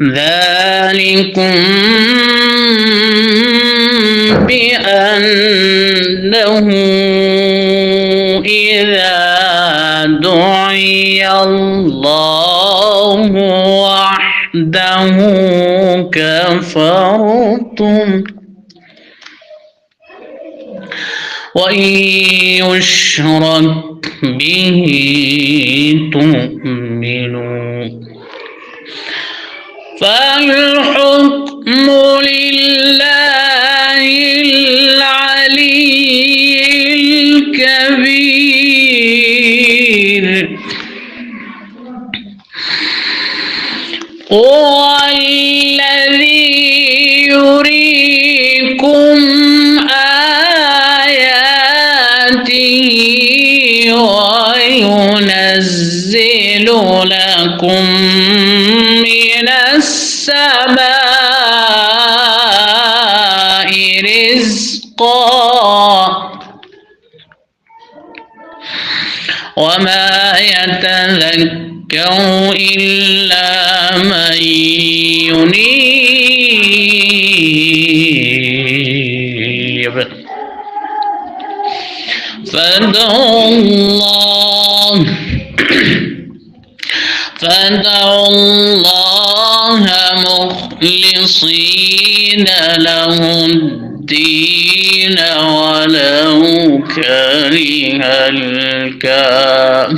ذلكم بأنه إذا دعي الله وحده كفرتم وإن يشرك به تؤمنوا فالحكم لله العلي الكبير هو الذي يريكم آياته وينزل لكم من السماء رزقا وما يتذكر إلا من ينيب فادعوا الله مخلصين له الدين ولو كره الكافرون.